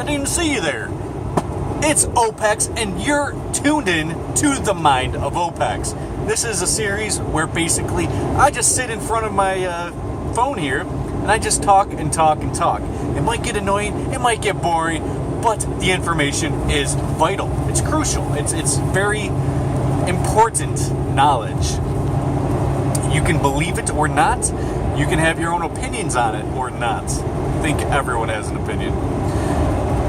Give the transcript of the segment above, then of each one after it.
didn't see you there. It's Opex, and you're tuned in to the mind of Opex. This is a series where basically I just sit in front of my phone here, and I just talk and talk and talk. It might get annoying, it might get boring, but the information is vital. It's crucial. It's very important knowledge. You can believe it or not. You can have your own opinions on it or not. I think everyone has an opinion.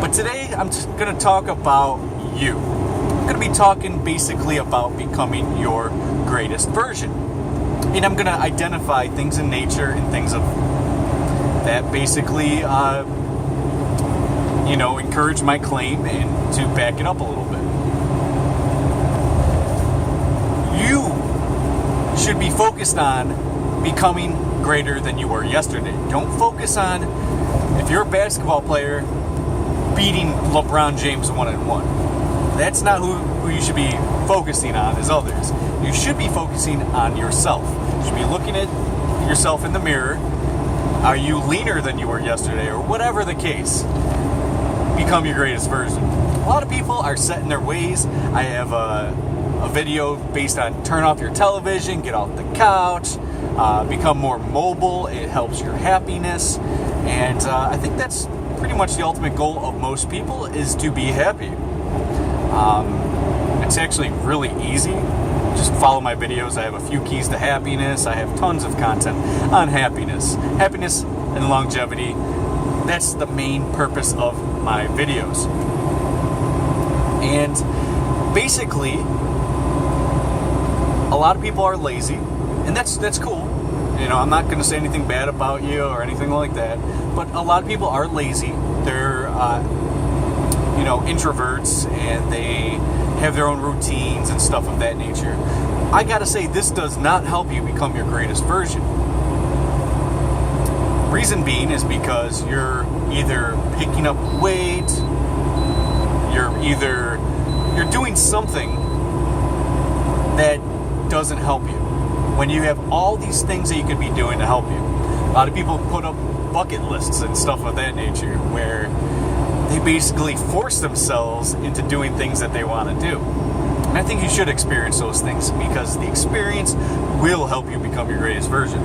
But today I'm going to talk about you. I'm going to be talking basically about becoming your greatest version. And I'm going to identify things in nature and things of that basically, encourage my claim and to back it up a little bit. You should be focused on becoming greater than you were yesterday. Don't focus on, if you're a basketball player, beating LeBron James 1-on-1. That's not who you should be focusing on as others. You should be focusing on yourself. You should be looking at yourself in the mirror. Are you leaner than you were yesterday, or whatever the case? Become your greatest version. A lot of people are set in their ways. I have a video based on turn off your television, get off the couch, become more mobile. It helps your happiness. And I think that's pretty much the ultimate goal of most people, is to be happy. It's actually really easy. Just follow my videos. I have a few keys to happiness. I have tons of content on happiness. Happiness and longevity. That's the main purpose of my videos. And basically, a lot of people are lazy, and that's cool. I'm not going to say anything bad about you or anything like that, but a lot of people are lazy. They're, introverts, and they have their own routines and stuff of that nature. I gotta say, this does not help you become your greatest version. Reason being is because you're either picking up weight, you're doing something that doesn't help you, when you have all these things that you could be doing to help you. A lot of people put up bucket lists and stuff of that nature where they basically force themselves into doing things that they want to do. And I think you should experience those things, because the experience will help you become your greatest version.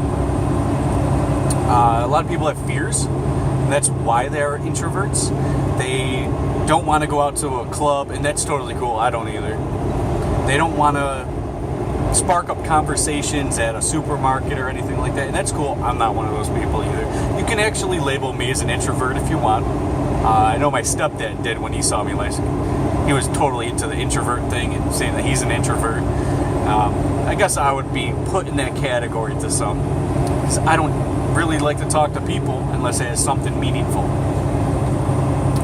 A lot of people have fears, and that's why they're introverts. They don't want to go out to a club, and that's totally cool. I don't either. They don't want to spark up conversations at a supermarket or anything like that, and that's cool. I'm not one of those people either. You can actually label me as an introvert if you want. I know my stepdad did when he saw me last. He was totally into the introvert thing and saying that he's an introvert. I guess I would be put in that category to some, because I don't really like to talk to people unless it has something meaningful,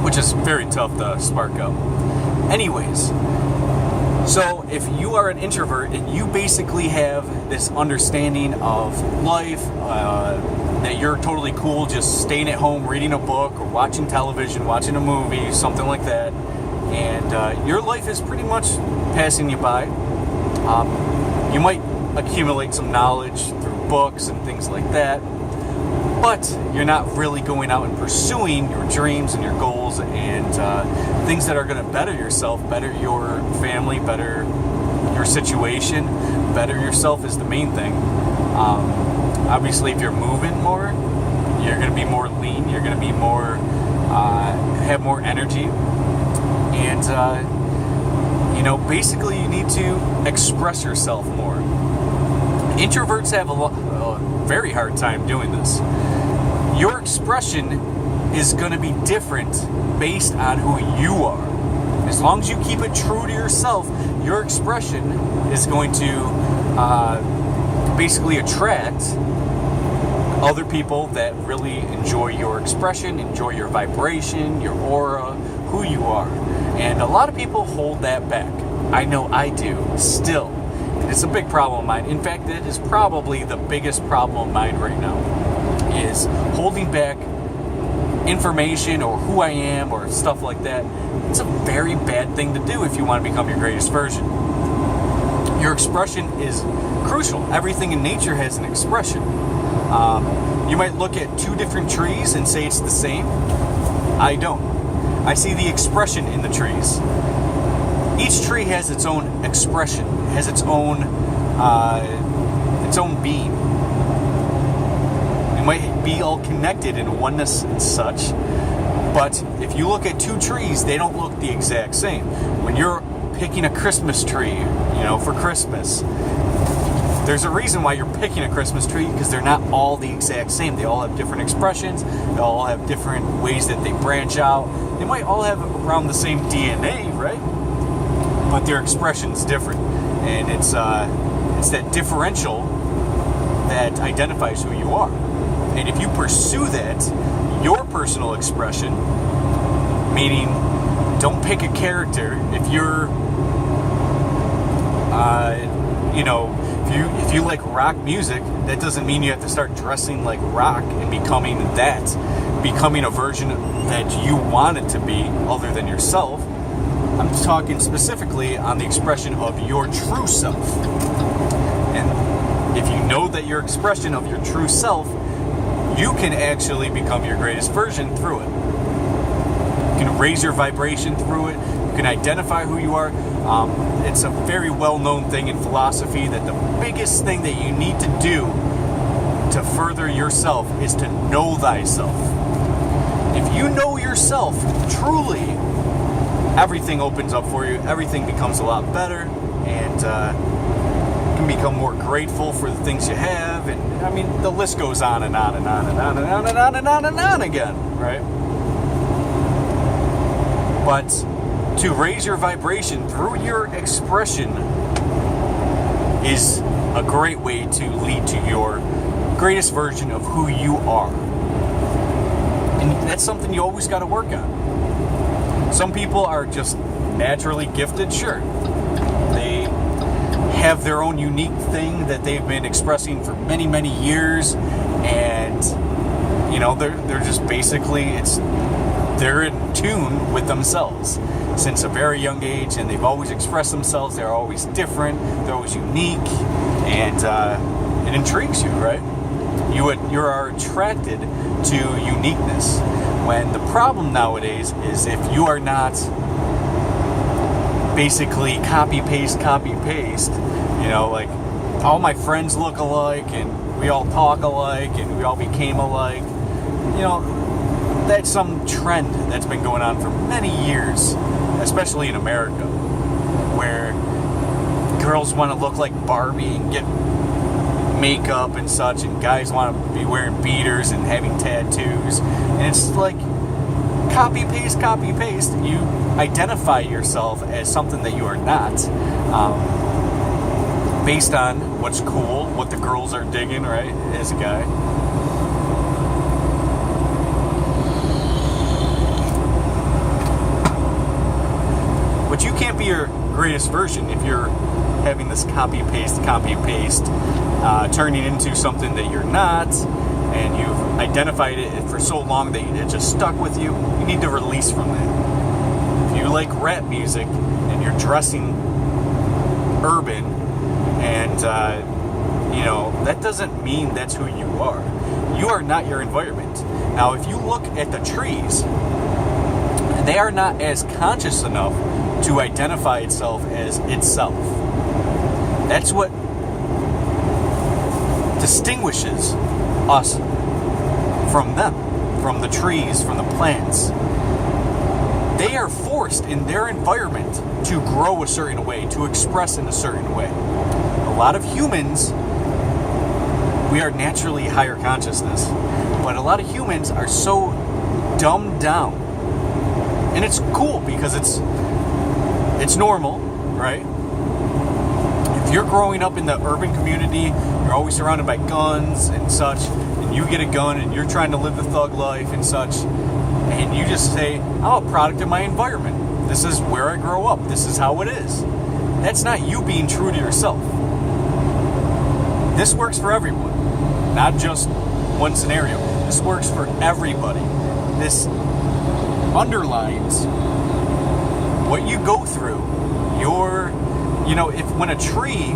which is very tough to spark up. Anyways, so if you are an introvert and you basically have this understanding of life, that you're totally cool just staying at home reading a book or watching television, watching a movie, something like that, and your life is pretty much passing you by. You might accumulate some knowledge through books and things like that, but you're not really going out and pursuing your dreams and your goals and things that are going to better yourself, better your family, better your situation. Better yourself is the main thing. Obviously, if you're moving more, you're going to be more lean, you're going to be more, have more energy, and basically you need to express yourself more. Introverts have a very hard time doing this. Your expression is going to be different based on who you are. As long as you keep it true to yourself, your expression is going to basically attract other people that really enjoy your expression, enjoy your vibration, your aura, who you are. And a lot of people hold that back. I know I do, still. And it's a big problem of mine. In fact, it is probably the biggest problem of mine right now, is holding back information or who I am or stuff like that. It's a very bad thing to do if you want to become your greatest version. Your expression is crucial. Everything in nature has an expression. You might look at two different trees and say it's the same. I don't. I see the expression in the trees. Each tree has its own expression, has its own being. It might be all connected in oneness and such, but if you look at two trees, they don't look the exact same. When you're picking a Christmas tree, for Christmas, there's a reason why you're picking a Christmas tree, because they're not all the exact same. They all have different expressions. They all have different ways that they branch out. They might all have around the same DNA, right? But their expression's different. And it's that differential that identifies who you are. And if you pursue that, your personal expression, meaning don't pick a character. If you're, if you like rock music, that doesn't mean you have to start dressing like rock and becoming a version that you want it to be other than yourself. I'm talking specifically on the expression of your true self. And if you know that your expression of your true self, you can actually become your greatest version through it. You can raise your vibration through it. You can identify who you are. It's a very well-known thing in philosophy that the biggest thing that you need to do to further yourself is to know thyself. If you know yourself truly, everything opens up for you. Everything becomes a lot better, and you can become more grateful for the things you have. And I mean, the list goes on and on and on and on and on and on and on and on again, right? But to raise your vibration through your expression is a great way to lead to your greatest version of who you are. And that's something you always got to work on. Some people are just naturally gifted, sure. They have their own unique thing that they've been expressing for many, many years, and they're just basically they're in tune with themselves since a very young age, and they've always expressed themselves. They're always different, they're always unique, and it intrigues you, right? You are attracted to uniqueness. When the problem nowadays is if you are not basically copy paste, like all my friends look alike and we all talk alike and we all became alike, that's some trend that's been going on for many years, especially in America, where girls want to look like Barbie and get makeup and such, and guys want to be wearing beaters and having tattoos, and it's like copy paste. You identify yourself as something that you are not, based on what's cool, what the girls are digging, right, as a guy. But you can't be your greatest version if you're having this copy paste, turning into something that you're not, and you've identified it for so long that it just stuck with you. You need to release from that. If you like rap music and you're dressing urban, and that doesn't mean that's who you are. You are not your environment. Now, if you look at the trees, they are not as conscious enough to identify itself as itself. That's what distinguishes us from them, from the trees, from the plants. They are forced in their environment to grow a certain way, to express in a certain way. A lot of humans, we are naturally higher consciousness, but a lot of humans are so dumbed down. And it's cool because it's normal, right? If you're growing up in the urban community, you're always surrounded by guns and such, and you get a gun and you're trying to live the thug life and such, and you just say, I'm a product of my environment. This is where I grow up. This is how it is. That's not you being true to yourself. This works for everyone, not just one scenario. This works for everybody. This underlines what you go through. When a tree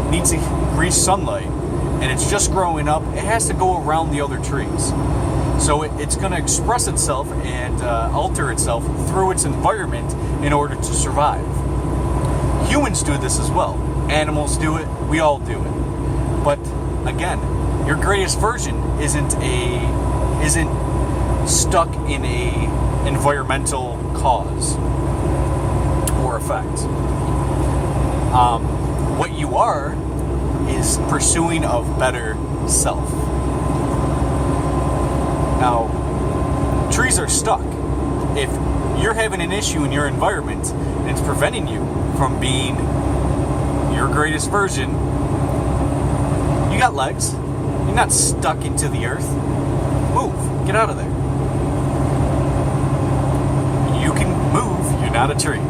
needs to reach sunlight and it's just growing up, it has to go around the other trees. So it's going to express itself and alter itself through its environment in order to survive. Humans do this as well. Animals do it. We all do it. But again, your greatest version isn't stuck in a environmental cause or effect. What you are is pursuing of better self. Now, trees are stuck. If you're having an issue in your environment and it's preventing you from being your greatest version, you got legs. You're not stuck into the earth. Move. Get out of there. You can move. You're not a tree.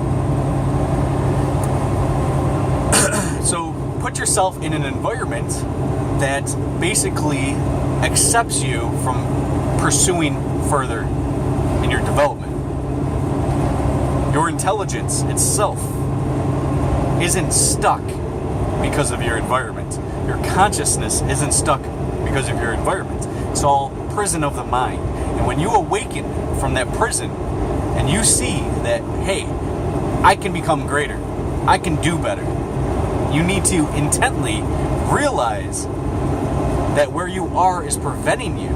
So put yourself in an environment that basically accepts you from pursuing further in your development. Your intelligence itself isn't stuck because of your environment. Your consciousness isn't stuck because of your environment. It's all prison of the mind. And when you awaken from that prison and you see that, hey, I can become greater, I can do better, you need to intently realize that where you are is preventing you.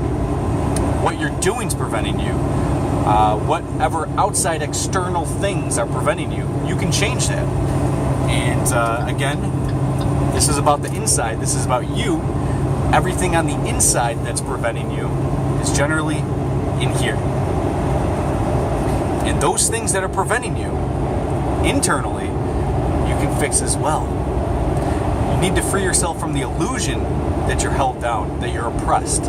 What you're doing is preventing you. Whatever outside external things are preventing you, you can change that. And again, this is about the inside. This is about you. Everything on the inside that's preventing you is generally in here. And those things that are preventing you internally, you can fix as well. You need to free yourself from the illusion that you're held down, that you're oppressed.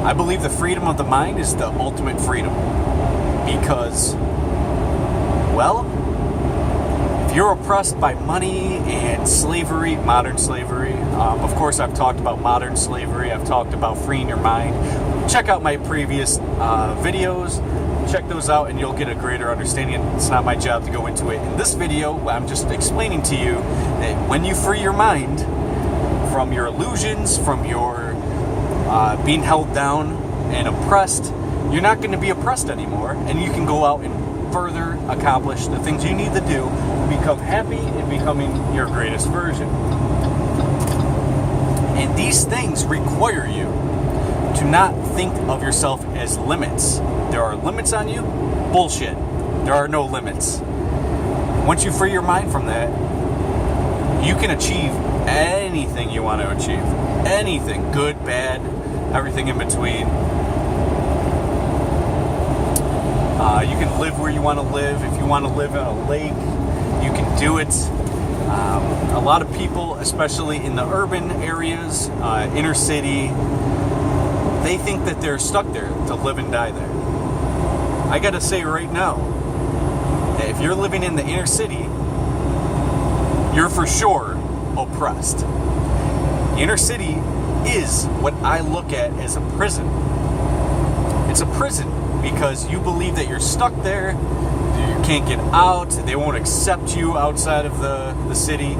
I believe the freedom of the mind is the ultimate freedom. Because, well, if you're oppressed by money and slavery, modern slavery, of course I've talked about modern slavery, I've talked about freeing your mind. Check out my previous videos. Check those out and you'll get a greater understanding. It's not my job to go into it. In this video, I'm just explaining to you that when you free your mind from your illusions, from your being held down and oppressed, you're not going to be oppressed anymore, and you can go out and further accomplish the things you need to do to become happy and becoming your greatest version. And these things require you to not think of yourself as limits. There are limits on you? Bullshit. There are no limits. Once you free your mind from that, you can achieve anything you want to achieve. Anything. Good, bad, everything in between. You can live where you want to live. If you want to live on a lake, you can do it. A lot of people, especially in the urban areas, inner city, they think that they're stuck there to live and die there. I gotta say right now, that if you're living in the inner city, you're for sure oppressed. The inner city is what I look at as a prison. It's a prison because you believe that you're stuck there, you can't get out, they won't accept you outside of the city.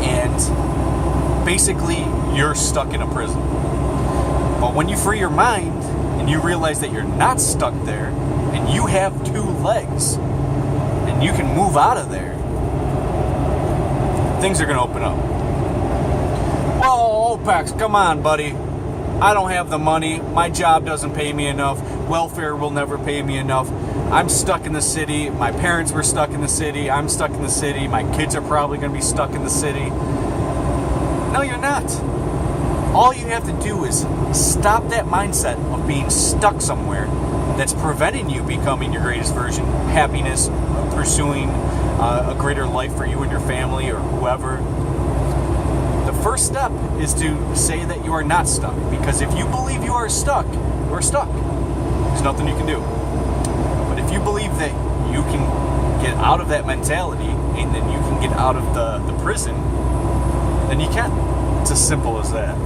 And basically, you're stuck in a prison. But when you free your mind and you realize that you're not stuck there and you have two legs and you can move out of there, things are going to open up. Whoa, Opex, come on, buddy. I don't have the money. My job doesn't pay me enough. Welfare will never pay me enough. I'm stuck in the city. My parents were stuck in the city. I'm stuck in the city. My kids are probably going to be stuck in the city. No, you're not. All you have to do is stop that mindset of being stuck somewhere that's preventing you becoming your greatest version, happiness, pursuing a greater life for you and your family or whoever. The first step is to say that you are not stuck, because if you believe you are stuck, you're stuck. There's nothing you can do. But if you believe that you can get out of that mentality and then you can get out of the prison, then you can. It's as simple as that.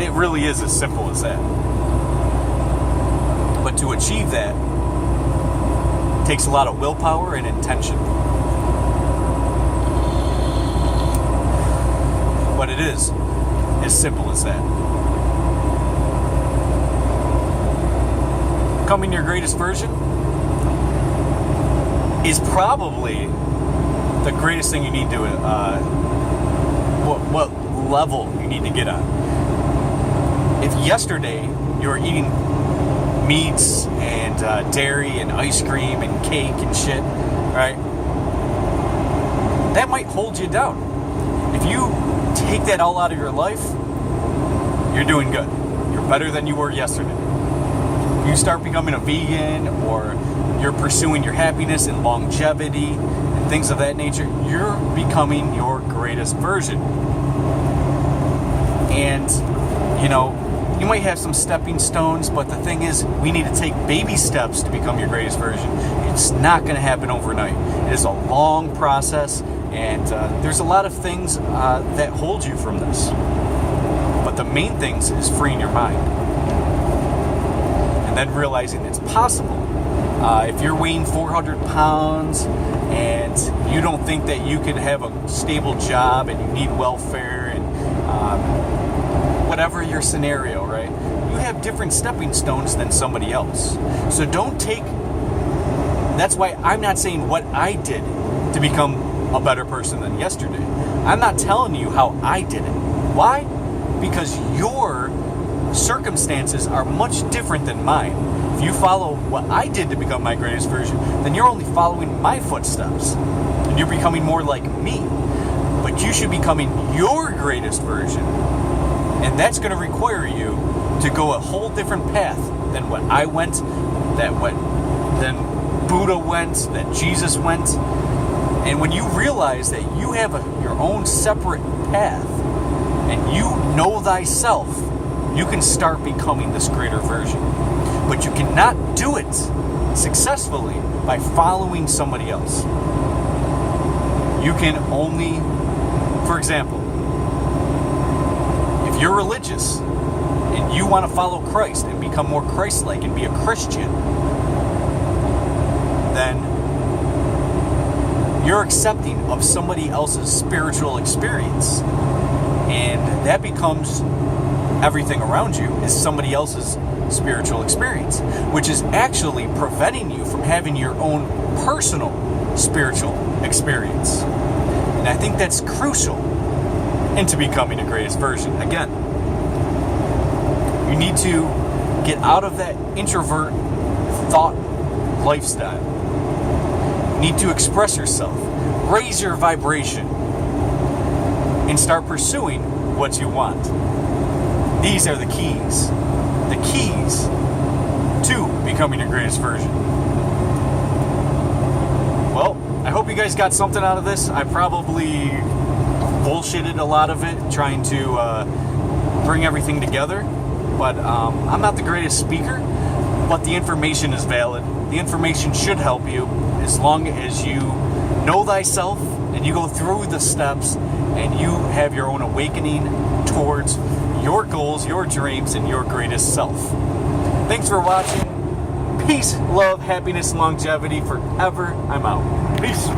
It really is as simple as that. But to achieve that takes a lot of willpower and intention. But it is as simple as that. Becoming your greatest version is probably the greatest thing you need to, what level you need to get on. If yesterday you were eating meats and dairy and ice cream and cake and shit, right? That might hold you down. If you take that all out of your life, you're doing good. You're better than you were yesterday. If you start becoming a vegan, or you're pursuing your happiness and longevity and things of that nature, you're becoming your greatest version. And, you know, you might have some stepping stones, but the thing is, we need to take baby steps to become your greatest version. It's not going to happen overnight. It is a long process, and there's a lot of things that hold you from this. But the main things is freeing your mind. And then realizing it's possible. If you're weighing 400 pounds and you don't think that you can have a stable job and you need welfare and whatever your scenario, right? You have different stepping stones than somebody else. So don't take... That's why I'm not saying what I did to become a better person than yesterday. I'm not telling you how I did it. Why? Because your circumstances are much different than mine. If you follow what I did to become my greatest version, then you're only following my footsteps. And you're becoming more like me. But you should be becoming your greatest version. And that's going to require you to go a whole different path than what I went, than Buddha went, that Jesus went. And when you realize that you have your own separate path, and you know thyself, you can start becoming this greater version. But you cannot do it successfully by following somebody else. You can only, for example, if you're religious and you want to follow Christ and become more Christ-like and be a Christian, then you're accepting of somebody else's spiritual experience. And that becomes everything around you is somebody else's spiritual experience, which is actually preventing you from having your own personal spiritual experience. And I think that's crucial into becoming a greatest version. Again, you need to get out of that introvert thought lifestyle. You need to express yourself, raise your vibration, and start pursuing what you want. These are the keys to becoming your greatest version. Well, I hope you guys got something out of this. I probably bullshitted a lot of it, trying to bring everything together. But I'm not the greatest speaker, but the information is valid. The information should help you as long as you know thyself and you go through the steps and you have your own awakening towards your goals, your dreams, and your greatest self. Thanks for watching. Peace, love, happiness, and longevity forever. I'm out. Peace.